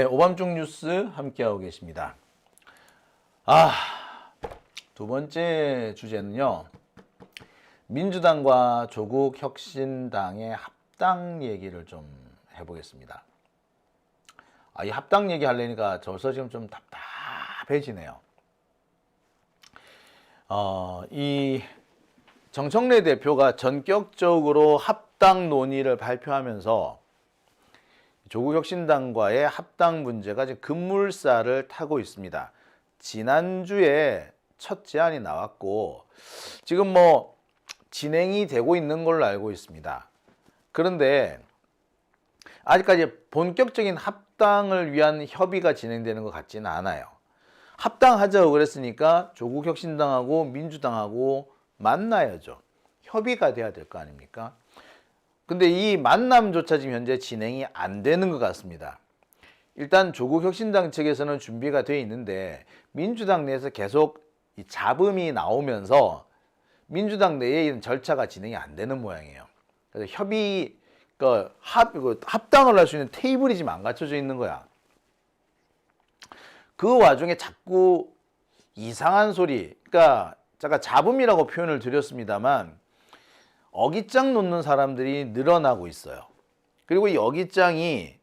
네, 오밤중 뉴스 함께하고 계십니다. 두 번째 주제는요. 민주당과 조국혁신당의 합당 얘기를 좀 해보겠습니다. 이 합당 얘기 하려니까 벌써 지금 좀 답답해지네요. 이 정청래 대표가 전격적으로 합당 논의를 발표하면서 조국혁신당과의 합당 문제가 지금 급물살을 타고 있습니다. 지난주에 첫 제안이 나왔고 지금 진행이 되고 있는 걸로 알고 있습니다. 그런데 아직까지 본격적인 합당을 위한 협의가 진행되는 것 같지는 않아요. 합당하자고 그랬으니까 조국혁신당하고 민주당하고 만나야죠. 협의가 돼야 될 거 아닙니까? 근데 이 만남조차 지금 현재 진행이 안 되는 것 같습니다. 일단 조국혁신당 측에서는 준비가 되어 있는데 민주당 내에서 계속 이 잡음이 나오면서 민주당 내에 있는 절차가 진행이 안 되는 모양이에요. 그래서 합당을 할 수 있는 테이블이 지금 안 갖춰져 있는 거야. 그 와중에 자꾸 이상한 소리, 그러니까 제가 잡음이라고 표현을 드렸습니다만 어깃장 놓는 사람들이 늘어나고 있어요. 그리고 이 어깃장이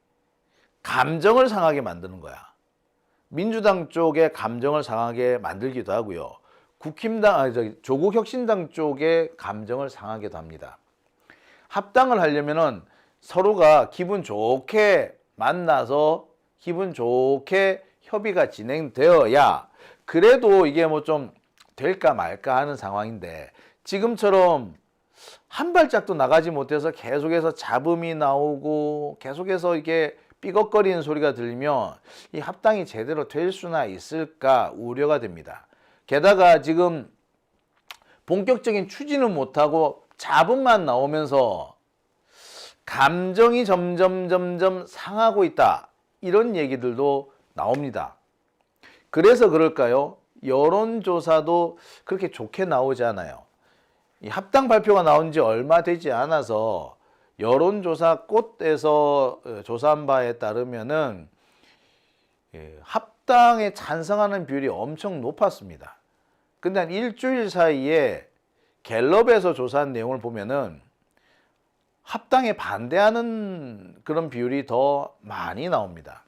감정을 상하게 만드는 거야. 민주당 쪽의 감정을 상하게 만들기도 하고요. 조국혁신당 쪽의 감정을 상하기도 합니다. 합당을 하려면은 서로가 기분 좋게 만나서 기분 좋게 협의가 진행되어야 그래도 이게 좀 될까 말까 하는 상황인데 지금처럼 한 발짝도 나가지 못해서 계속해서 잡음이 나오고 계속해서 이게 삐걱거리는 소리가 들리면 이 합당이 제대로 될 수나 있을까 우려가 됩니다. 게다가 지금 본격적인 추진은 못하고 잡음만 나오면서 감정이 점점 상하고 있다. 이런 얘기들도 나옵니다. 그래서 그럴까요? 여론조사도 그렇게 좋게 나오지 않아요. 이 합당 발표가 나온 지 얼마 되지 않아서 여론조사 꽃에서 조사한 바에 따르면은 합당에 찬성하는 비율이 엄청 높았습니다. 근데 한 일주일 사이에 갤럽에서 조사한 내용을 보면은 합당에 반대하는 그런 비율이 더 많이 나옵니다.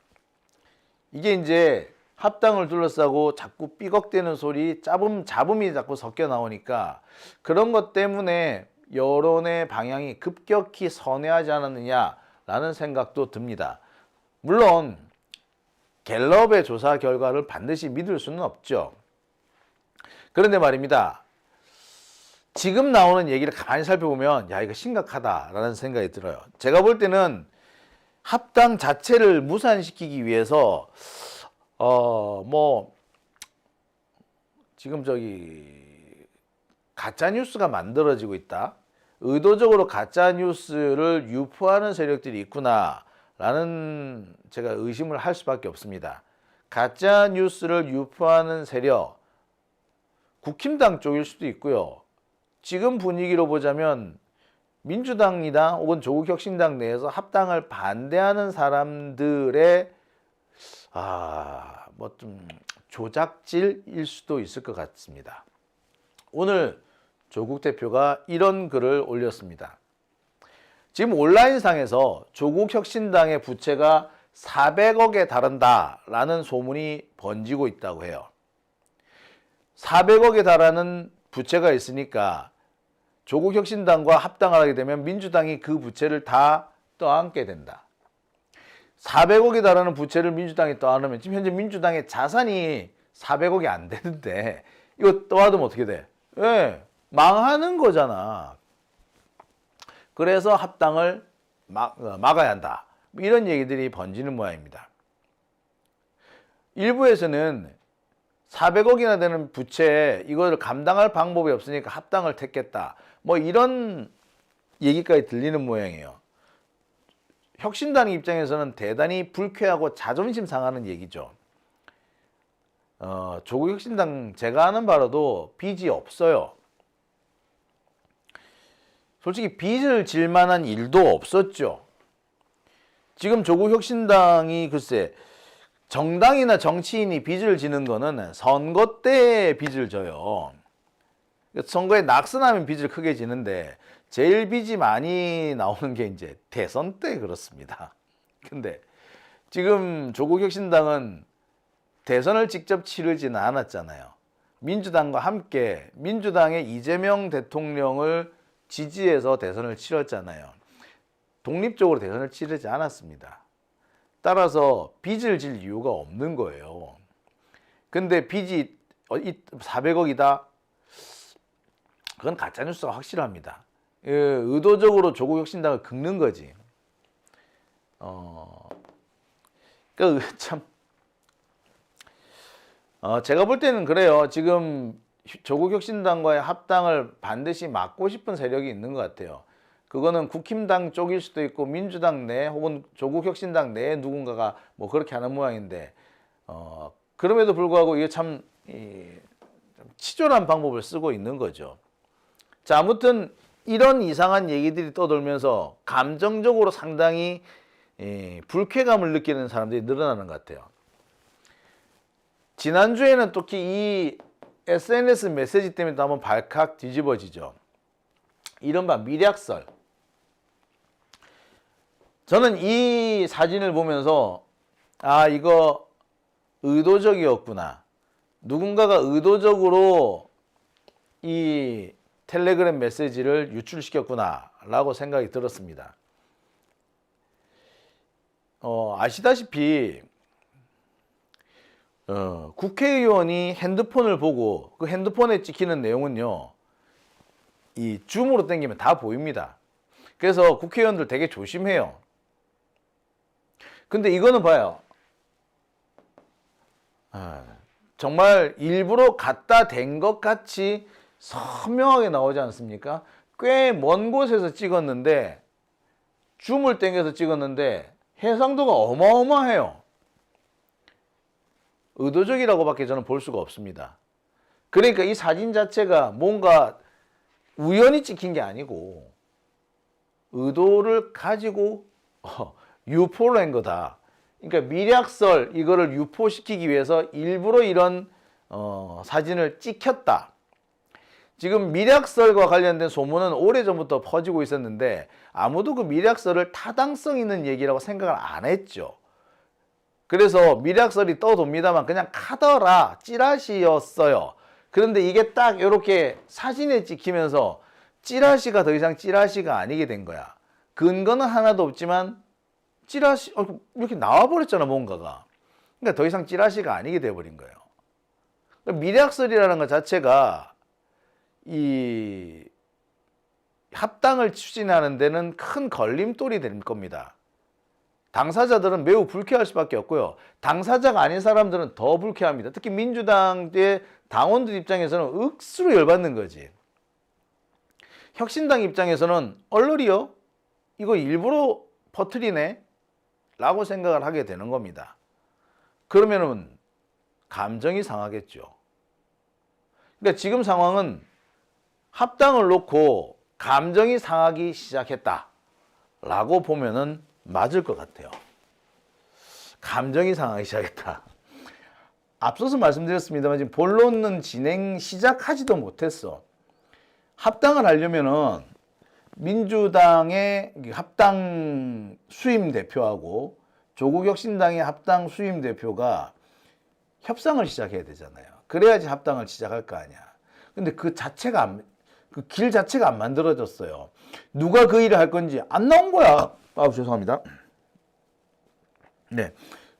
이게 이제 합당을 둘러싸고 자꾸 삐걱대는 소리, 잡음이 자꾸 섞여 나오니까 그런 것 때문에 여론의 방향이 급격히 선회하지 않았느냐라는 생각도 듭니다. 물론 갤럽의 조사 결과를 반드시 믿을 수는 없죠. 그런데 말입니다. 지금 나오는 얘기를 가만히 살펴보면 이거 심각하다라는 생각이 들어요. 제가 볼 때는 합당 자체를 무산시키기 위해서 지금 가짜 뉴스가 만들어지고 있다. 의도적으로 가짜 뉴스를 유포하는 세력들이 있구나라는 제가 의심을 할 수밖에 없습니다. 가짜 뉴스를 유포하는 세력, 국힘당 쪽일 수도 있고요. 지금 분위기로 보자면 민주당이나 혹은 조국혁신당 내에서 합당을 반대하는 사람들의 좀 조작질일 수도 있을 것 같습니다. 오늘 조국 대표가 이런 글을 올렸습니다. 지금 온라인상에서 조국혁신당의 부채가 400억에 달한다라는 소문이 번지고 있다고 해요. 400억에 달하는 부채가 있으니까 조국혁신당과 합당을 하게 되면 민주당이 그 부채를 다 떠안게 된다. 400억에 달하는 부채를 민주당이 떠안으면 지금 현재 민주당의 자산이 400억이 안 되는데 이거 떠안으면 어떻게 돼? 망하는 거잖아. 그래서 합당을 막아야 한다. 이런 얘기들이 번지는 모양입니다. 일부에서는 400억이나 되는 부채 이거를 감당할 방법이 없으니까 합당을 택했다. 이런 얘기까지 들리는 모양이에요. 혁신당 입장에서는 대단히 불쾌하고 자존심 상하는 얘기죠. 조국혁신당 제가 아는 바로도 빚이 없어요. 솔직히 빚을 질 만한 일도 없었죠. 지금 조국혁신당이 글쎄 정당이나 정치인이 빚을 지는 거는 선거 때 빚을 져요. 선거에 낙선하면 빚을 크게 지는데 제일 빚이 많이 나오는 게 이제 대선 때 그렇습니다. 근데 지금 조국혁신당은 대선을 직접 치르지는 않았잖아요. 민주당과 함께 민주당의 이재명 대통령을 지지해서 대선을 치렀잖아요. 독립적으로 대선을 치르지 않았습니다. 따라서 빚을 질 이유가 없는 거예요. 근데 빚이 400억이다? 그건 가짜뉴스가 확실합니다. 의도적으로 조국혁신당을 긁는 거지. 참. 제가 볼 때는 그래요. 지금 조국혁신당과의 합당을 반드시 막고 싶은 세력이 있는 것 같아요. 그거는 국힘당 쪽일 수도 있고 민주당 내 혹은 조국혁신당 내에 누군가가 뭐 그렇게 하는 모양인데 그럼에도 불구하고 이게 참 치졸한 방법을 쓰고 있는 거죠. 자, 아무튼 이런 이상한 얘기들이 떠돌면서 감정적으로 상당히 불쾌감을 느끼는 사람들이 늘어나는 것 같아요. 지난주에는 특히 이 SNS 메시지 때문에 또 한번 발칵 뒤집어지죠. 이른바 미략설. 저는 이 사진을 보면서 이거 의도적이었구나. 누군가가 의도적으로 이 텔레그램 메시지를 유출시켰구나 라고 생각이 들었습니다. 아시다시피 국회의원이 핸드폰을 보고 그 핸드폰에 찍히는 내용은요, 이 줌으로 당기면 다 보입니다. 그래서 국회의원들 되게 조심해요. 근데 이거는 봐요. 정말 일부러 갖다 댄 것 같이 선명하게 나오지 않습니까? 꽤 먼 곳에서 찍었는데 줌을 당겨서 찍었는데 해상도가 어마어마해요. 의도적이라고밖에 저는 볼 수가 없습니다. 그러니까 이 사진 자체가 뭔가 우연히 찍힌 게 아니고 의도를 가지고 유포를 한 거다. 그러니까 미략설 이거를 유포시키기 위해서 일부러 이런 사진을 찍혔다. 지금 미략설과 관련된 소문은 오래전부터 퍼지고 있었는데 아무도 그 미략설을 타당성 있는 얘기라고 생각을 안 했죠. 그래서 미략설이 떠돕니다만 그냥 카더라, 찌라시였어요. 그런데 이게 딱 이렇게 사진에 찍히면서 찌라시가 더 이상 찌라시가 아니게 된 거야. 근거는 하나도 없지만 찌라시 이렇게 나와버렸잖아, 뭔가가. 그러니까 더 이상 찌라시가 아니게 돼버린 거예요. 미략설이라는 것 자체가 이 합당을 추진하는 데는 큰 걸림돌이 될 겁니다. 당사자들은 매우 불쾌할 수밖에 없고요. 당사자가 아닌 사람들은 더 불쾌합니다. 특히 민주당의 당원들 입장에서는 억수로 열받는 거지. 혁신당 입장에서는 얼얼이요? 이거 일부러 퍼뜨리네? 라고 생각을 하게 되는 겁니다. 그러면은 감정이 상하겠죠. 그러니까 지금 상황은 합당을 놓고 감정이 상하기 시작했다 라고 보면은 맞을 것 같아요. 감정이 상하기 시작했다. 앞서서 말씀드렸습니다만 지금 본론은 진행 시작하지도 못했어. 합당을 하려면은 민주당의 합당 수임 대표하고 조국혁신당의 합당 수임 대표가 협상을 시작해야 되잖아요. 그래야지 합당을 시작할 거 아니야. 근데 그 길 자체가 안 만들어졌어요. 누가 그 일을 할 건지 안 나온 거야. 죄송합니다. 네.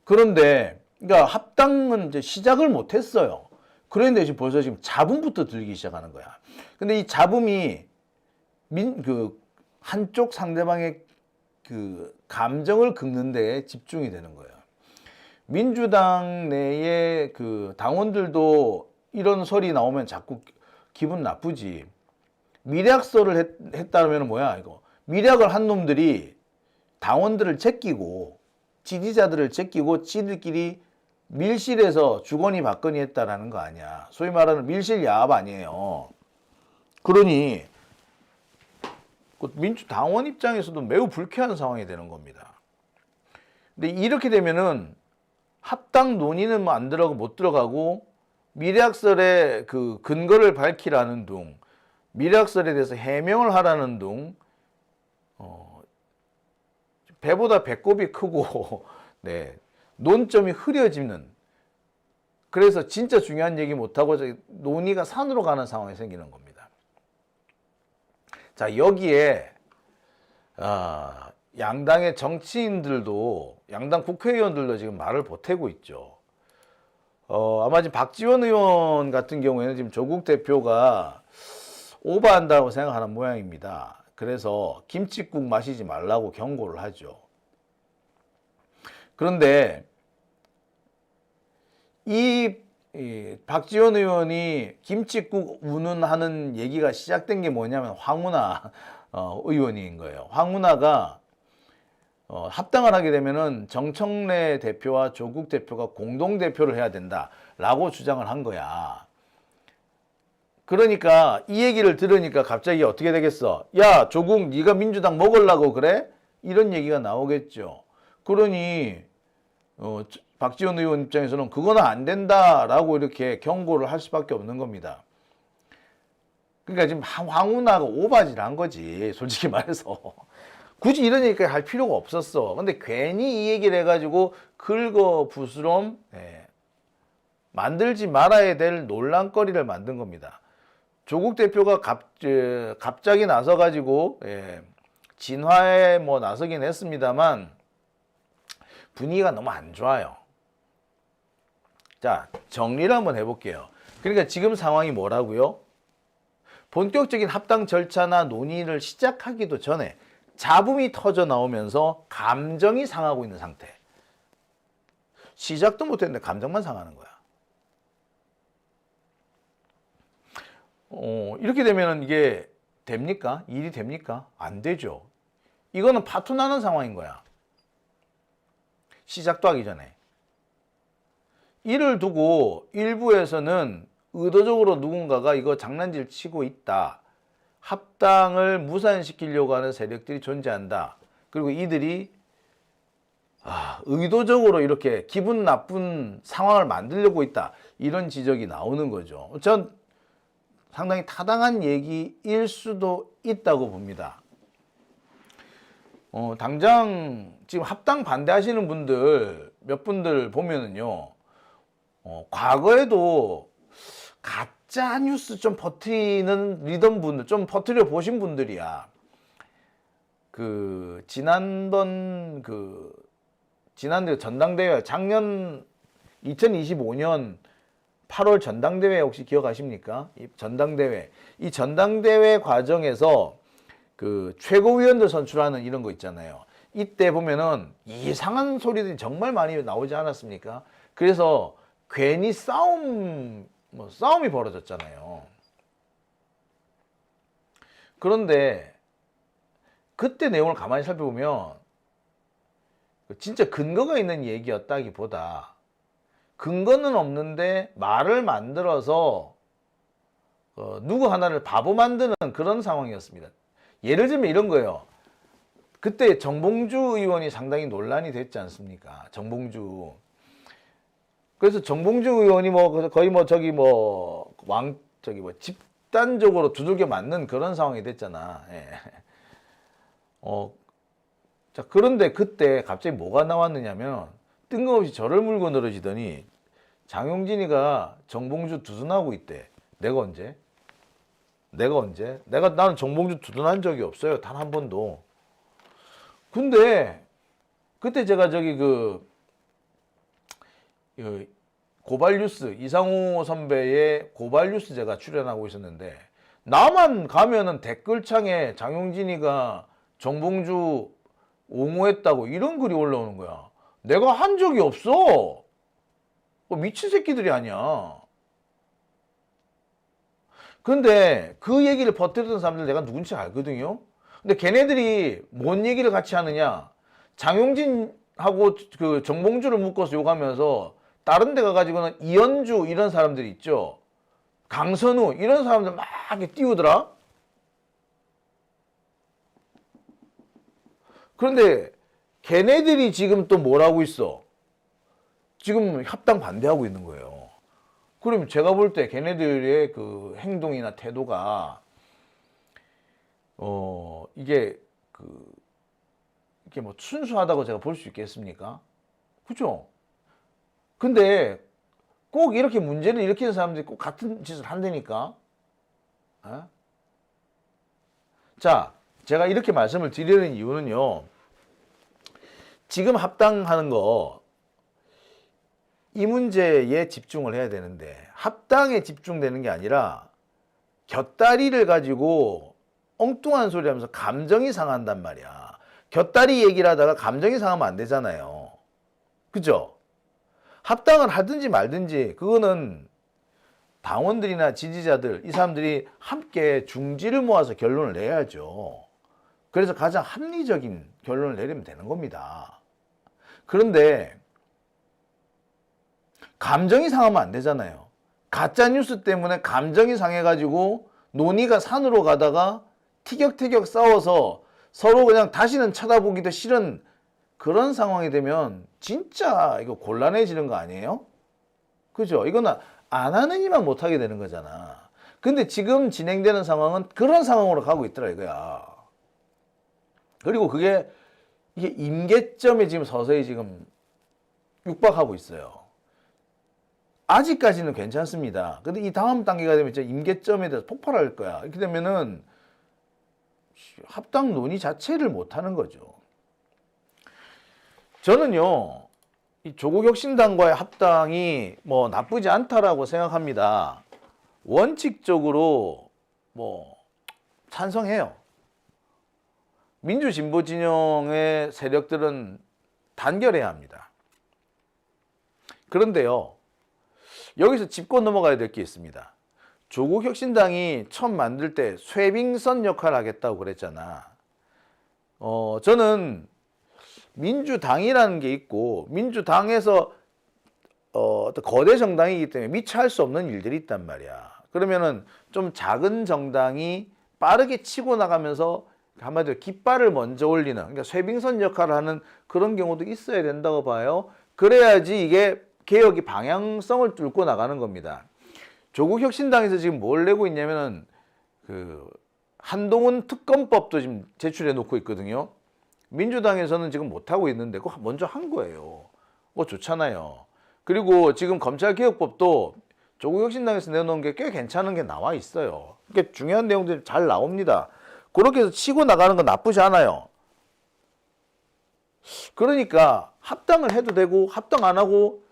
그런데, 그러니까 합당은 이제 시작을 못 했어요. 그런데 지금 벌써 지금 잡음부터 들기 시작하는 거야. 근데 이 잡음이 한쪽 상대방의 그 감정을 긁는 데 집중이 되는 거예요. 민주당 내의 그 당원들도 이런 설이 나오면 자꾸 기분 나쁘지. 미략설을 했다면 뭐야, 이거. 미략을 한 놈들이 당원들을 제끼고 지지자들을 제끼고 지들끼리 밀실에서 주거니 받거니 했다라는 거 아니야. 소위 말하는 밀실 야합 아니에요. 그러니 민주당원 입장에서도 매우 불쾌한 상황이 되는 겁니다. 근데 이렇게 되면은 합당 논의는 뭐 안 들어가고 못 들어가고 미래학설의 그 근거를 밝히라는 둥, 미래학설에 대해서 해명을 하라는 둥, 배보다 배꼽이 크고 네, 논점이 흐려지는, 그래서 진짜 중요한 얘기 못하고 논의가 산으로 가는 상황이 생기는 겁니다. 자, 여기에 양당의 정치인들도, 양당 국회의원들도 지금 말을 보태고 있죠. 아마 지금 박지원 의원 같은 경우에는 지금 조국 대표가 오버한다고 생각하는 모양입니다. 그래서 김칫국 마시지 말라고 경고를 하죠. 그런데 이 박지원 의원이 김칫국 운운하는 얘기가 시작된 게 뭐냐면 황운하 의원인 거예요. 황운하가 합당을 하게 되면은 정청래 대표와 조국 대표가 공동 대표를 해야 된다라고 주장을 한 거야. 그러니까 이 얘기를 들으니까 갑자기 어떻게 되겠어? 야, 조국 네가 민주당 먹으려고 그래? 이런 얘기가 나오겠죠. 그러니 박지원 의원 입장에서는 그거는 안 된다라고 이렇게 경고를 할 수밖에 없는 겁니다. 그러니까 지금 황운하가 오바질 한 거지, 솔직히 말해서. 굳이 이런 얘기까지 할 필요가 없었어. 근데 괜히 이 얘기를 해가지고 긁어부스럼 만들지 말아야 될 논란거리를 만든 겁니다. 조국 대표가 갑자기 나서가지고 진화에 뭐 나서긴 했습니다만 분위기가 너무 안 좋아요. 자, 정리를 한번 해볼게요. 그러니까 지금 상황이 뭐라고요? 본격적인 합당 절차나 논의를 시작하기도 전에 잡음이 터져 나오면서 감정이 상하고 있는 상태. 시작도 못했는데 감정만 상하는 거야. 이렇게 되면 이게 됩니까? 일이 됩니까? 안 되죠. 이거는 파토 나는 상황인 거야. 시작도 하기 전에. 이를 두고 일부에서는 의도적으로 누군가가 이거 장난질 치고 있다. 합당을 무산시키려고 하는 세력들이 존재한다. 그리고 이들이 의도적으로 이렇게 기분 나쁜 상황을 만들려고 있다. 이런 지적이 나오는 거죠. 전 상당히 타당한 얘기일 수도 있다고 봅니다. 당장 지금 합당 반대하시는 분들 몇 분들 보면은요, 과거에도 가짜 뉴스 좀 퍼뜨리는 리던 분들, 좀 퍼뜨려 보신 분들이야. 지난번 전당대회, 작년 2025년 8월 전당대회 혹시 기억하십니까? 이 전당대회 과정에서 최고위원들 선출하는 이런 거 있잖아요. 이때 보면은 이상한 소리들이 정말 많이 나오지 않았습니까? 그래서 괜히 싸움이 벌어졌잖아요. 그런데 그때 내용을 가만히 살펴보면 진짜 근거가 있는 얘기였다기보다 근거는 없는데 말을 만들어서 누구 하나를 바보 만드는 그런 상황이었습니다. 예를 들면 이런 거예요. 그때 정봉주 의원이 상당히 논란이 됐지 않습니까? 정봉주. 그래서 정봉주 의원이 거의 집단적으로 두들겨 맞는 그런 상황이 됐잖아. 예. 자, 그런데 그때 갑자기 뭐가 나왔느냐면 뜬금없이 저를 물고 늘어지더니 장용진이가 정봉주 두둔하고 있대. 내가 언제? 나는 정봉주 두둔한 적이 없어요. 단 한 번도. 근데 그때 제가 고발뉴스, 이상호 선배의 고발뉴스 제가 출연하고 있었는데, 나만 가면은 댓글창에 장용진이가 정봉주 옹호했다고 이런 글이 올라오는 거야. 내가 한 적이 없어. 미친 새끼들이 아니야. 근데 그 얘기를 퍼뜨렸던 사람들 내가 누군지 알거든요. 근데 걔네들이 뭔 얘기를 같이 하느냐. 장용진하고 정봉주를 묶어서 욕하면서 다른 데 가가지고는 이현주 이런 사람들이 있죠. 강선우 이런 사람들 막 이렇게 띄우더라. 그런데 걔네들이 지금 또 뭘 하고 있어? 지금 합당 반대하고 있는 거예요. 그럼 제가 볼 때 걔네들의 그 행동이나 태도가 이게 이게 뭐 순수하다고 제가 볼 수 있겠습니까? 그죠? 근데 꼭 이렇게 문제를 일으키는 사람들이 꼭 같은 짓을 한다니까. 어? 자, 제가 이렇게 말씀을 드리는 이유는요. 지금 합당하는 거, 이 문제에 집중을 해야 되는데 합당에 집중되는 게 아니라 곁다리를 가지고 엉뚱한 소리 하면서 감정이 상한단 말이야. 곁다리 얘기를 하다가 감정이 상하면 안 되잖아요. 그죠? 합당을 하든지 말든지 그거는 당원들이나 지지자들, 이 사람들이 함께 중지를 모아서 결론을 내야죠. 그래서 가장 합리적인 결론을 내리면 되는 겁니다. 그런데 감정이 상하면 안 되잖아요. 가짜뉴스 때문에 감정이 상해가지고 논의가 산으로 가다가 티격태격 싸워서 서로 그냥 다시는 쳐다보기도 싫은 그런 상황이 되면 진짜 이거 곤란해지는 거 아니에요? 그죠? 이건 안 하는 이만 못하게 되는 거잖아. 근데 지금 진행되는 상황은 그런 상황으로 가고 있더라 이거야. 그리고 이게 임계점에 지금 서서히 지금 육박하고 있어요. 아직까지는 괜찮습니다. 근데 이 다음 단계가 되면 진짜 임계점에 대해서 폭발할 거야. 이렇게 되면은 합당 논의 자체를 못 하는 거죠. 저는요, 이 조국혁신당과의 합당이 뭐 나쁘지 않다라고 생각합니다. 원칙적으로 뭐 찬성해요. 민주진보 진영의 세력들은 단결해야 합니다. 그런데요, 여기서 짚고 넘어가야 될 게 있습니다. 조국혁신당이 처음 만들 때 쇄빙선 역할을 하겠다고 그랬잖아. 저는 민주당이라는 게 있고 민주당에서 어떤 거대 정당이기 때문에 미처 할 수 없는 일들이 있단 말이야. 그러면은 좀 작은 정당이 빠르게 치고 나가면서 한마디로 깃발을 먼저 올리는, 그러니까 쇄빙선 역할을 하는 그런 경우도 있어야 된다고 봐요. 그래야지 이게 개혁이 방향성을 뚫고 나가는 겁니다. 조국혁신당에서 지금 뭘 내고 있냐면은 그 한동훈 특검법도 지금 제출해 놓고 있거든요. 민주당에서는 지금 못하고 있는데 그거 먼저 한 거예요. 뭐 좋잖아요. 그리고 지금 검찰개혁법도 조국혁신당에서 내놓은 게 꽤 괜찮은 게 나와 있어요. 그러니까 중요한 내용들이 잘 나옵니다. 그렇게 해서 치고 나가는 건 나쁘지 않아요. 그러니까 합당을 해도 되고 합당 안 하고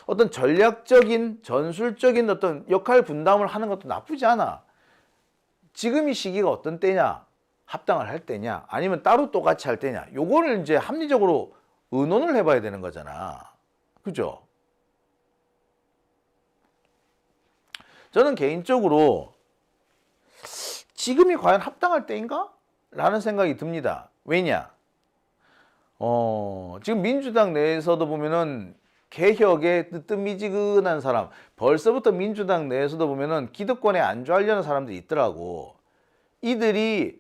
어떤 전략적인 전술적인 어떤 역할 분담을 하는 것도 나쁘지 않아. 지금 이 시기가 어떤 때냐? 합당을 할 때냐? 아니면 따로 똑같이 할 때냐? 요거를 이제 합리적으로 의논을 해봐야 되는 거잖아. 그죠? 저는 개인적으로 지금이 과연 합당할 때인가? 라는 생각이 듭니다. 왜냐? 지금 민주당 내에서도 보면은 개혁에 뜨뜻미지근한 사람, 벌써부터 민주당 내에서도 보면은 기득권에 안주하려는 사람들이 있더라고. 이들이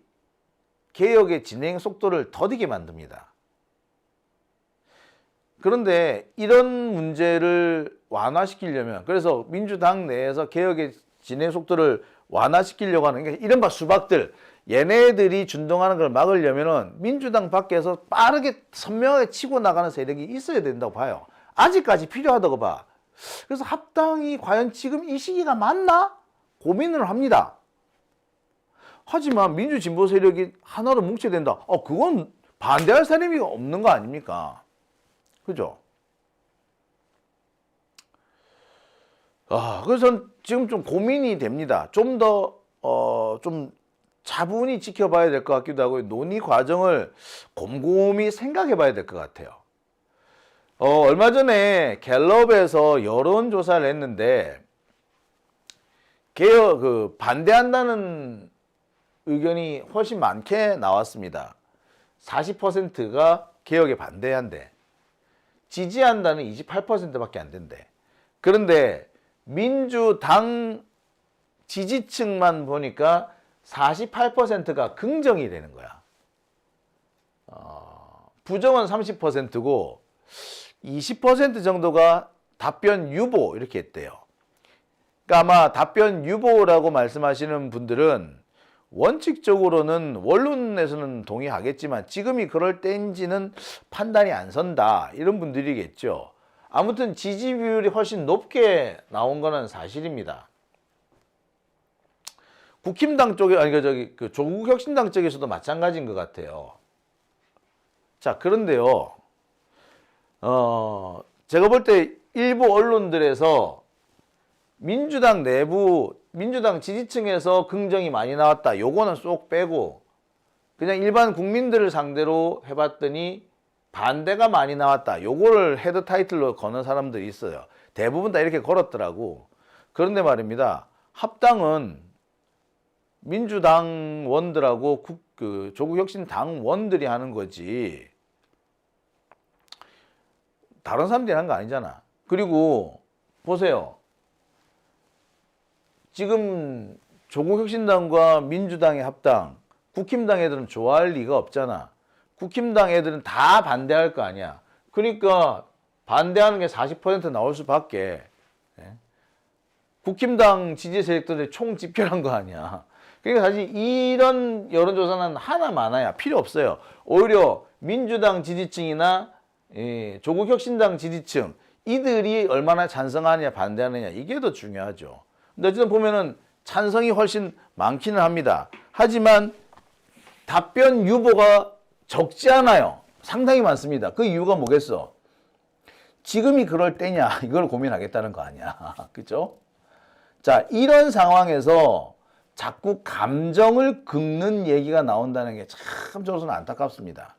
개혁의 진행 속도를 더디게 만듭니다. 그런데 이런 문제를 완화시키려면, 그래서 민주당 내에서 개혁의 진행 속도를 완화시키려고 하는 게 이른바 수박들, 얘네들이 준동하는 걸 막으려면은 민주당 밖에서 빠르게 선명하게 치고 나가는 세력이 있어야 된다고 봐요. 아직까지 필요하다고 봐. 그래서 합당이 과연 지금 이 시기가 맞나? 고민을 합니다. 하지만 민주진보 세력이 하나로 뭉쳐야 된다. 그건 반대할 사람이 없는 거 아닙니까? 그죠? 그래서 지금 좀 고민이 됩니다. 좀 더, 좀 차분히 지켜봐야 될 것 같기도 하고, 논의 과정을 곰곰이 생각해 봐야 될 것 같아요. 얼마 전에 갤럽에서 여론조사를 했는데, 개혁, 반대한다는 의견이 훨씬 많게 나왔습니다. 40%가 개혁에 반대한대. 지지한다는 28%밖에 안 된대. 그런데 민주당 지지층만 보니까 48%가 긍정이 되는 거야. 부정은 30%고 20% 정도가 답변 유보 이렇게 했대요. 그러니까 아마 답변 유보라고 말씀하시는 분들은 원칙적으로는 원론에서는 동의하겠지만 지금이 그럴 때인지는 판단이 안 선다 이런 분들이겠죠. 아무튼 지지 비율이 훨씬 높게 나온 거는 사실입니다. 국힘당 쪽에 아니 그 조국혁신당 쪽에서도 마찬가지인 것 같아요. 자, 그런데요. 제가 볼 때 일부 언론들에서 민주당 내부 민주당 지지층에서 긍정이 많이 나왔다. 요거는 쏙 빼고 그냥 일반 국민들을 상대로 해봤더니 반대가 많이 나왔다. 요거를 헤드 타이틀로 거는 사람들이 있어요. 대부분 다 이렇게 걸었더라고. 그런데 말입니다. 합당은 민주당 원들하고 조국혁신당 원들이 하는 거지 다른 사람들이 하는 거 아니잖아. 그리고 보세요. 지금 조국혁신당과 민주당의 합당, 국힘당 애들은 좋아할 리가 없잖아. 국힘당 애들은 다 반대할 거 아니야. 그러니까 반대하는 게 40% 나올 수밖에. 국힘당 지지 세력들이 총 집결한 거 아니야. 그러니까 사실 이런 여론조사는 하나 많아야 필요 없어요. 오히려 민주당 지지층이나 조국혁신당 지지층 이들이 얼마나 찬성하느냐 반대하느냐 이게 더 중요하죠. 근데 어쨌든 보면은 찬성이 훨씬 많기는 합니다. 하지만 답변 유보가 적지 않아요. 상당히 많습니다. 그 이유가 뭐겠어? 지금이 그럴 때냐 이걸 고민하겠다는 거 아니야. 그죠? 자, 이런 상황에서 자꾸 감정을 긁는 얘기가 나온다는 게 참 저로서는 안타깝습니다.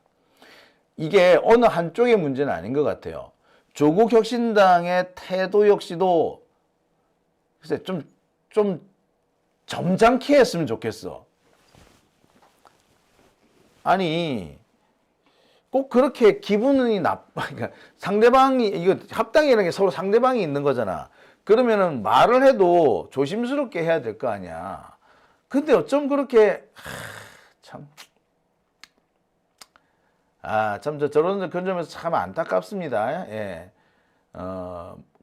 이게 어느 한쪽의 문제는 아닌 것 같아요. 조국혁신당의 태도 역시도 글쎄 좀 점잖게 했으면 좋겠어. 아니 꼭 그렇게 기분이 나빠. 그러니까 상대방이 이거 합당이라는 게 서로 상대방이 있는 거잖아. 그러면은 말을 해도 조심스럽게 해야 될 거 아니야. 근데 어쩜 그렇게 참 저런 그런 점에서 참 안타깝습니다. 예.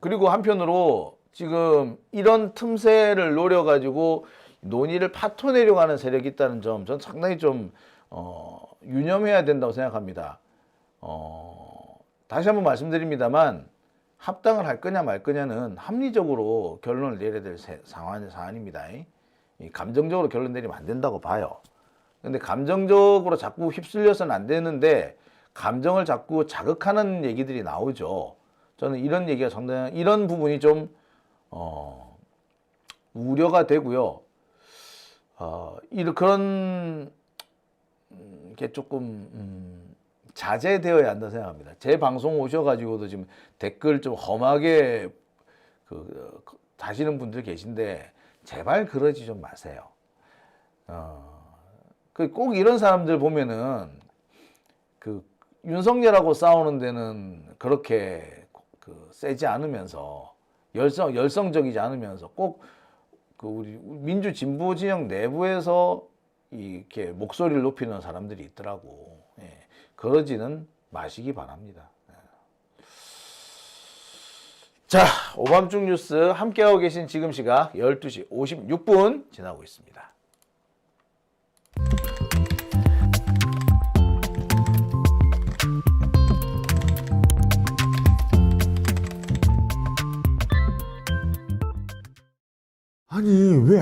그리고 한편으로 지금 이런 틈새를 노려가지고 논의를 파토내려고 하는 세력이 있다는 점, 전 상당히 좀 유념해야 된다고 생각합니다. 다시 한번 말씀드립니다만 합당을 할 거냐 말 거냐는 합리적으로 결론을 내려야 될 사안입니다. 감정적으로 결론 내리면 안 된다고 봐요. 근데 감정적으로 자꾸 휩쓸려서는 안 되는데 감정을 자꾸 자극하는 얘기들이 나오죠. 저는 이런 얘기가 상당히 이런 부분이 좀 우려가 되고요. 그런 게 조금 자제되어야 한다 생각합니다. 제 방송 오셔가지고도 지금 댓글 좀 험하게 다시는 분들 계신데 제발 그러지 좀 마세요. 꼭 이런 사람들 보면은 윤석열하고 싸우는 데는 그렇게 세지 않으면서 열성적이지 않으면서 꼭 우리 민주 진보 진영 내부에서 이렇게 목소리를 높이는 사람들이 있더라고. 예. 그러지는 마시기 바랍니다. 자, 오밤중 뉴스 함께하고 계신 지금 시각 12시 56분 지나고 있습니다. 아니 왜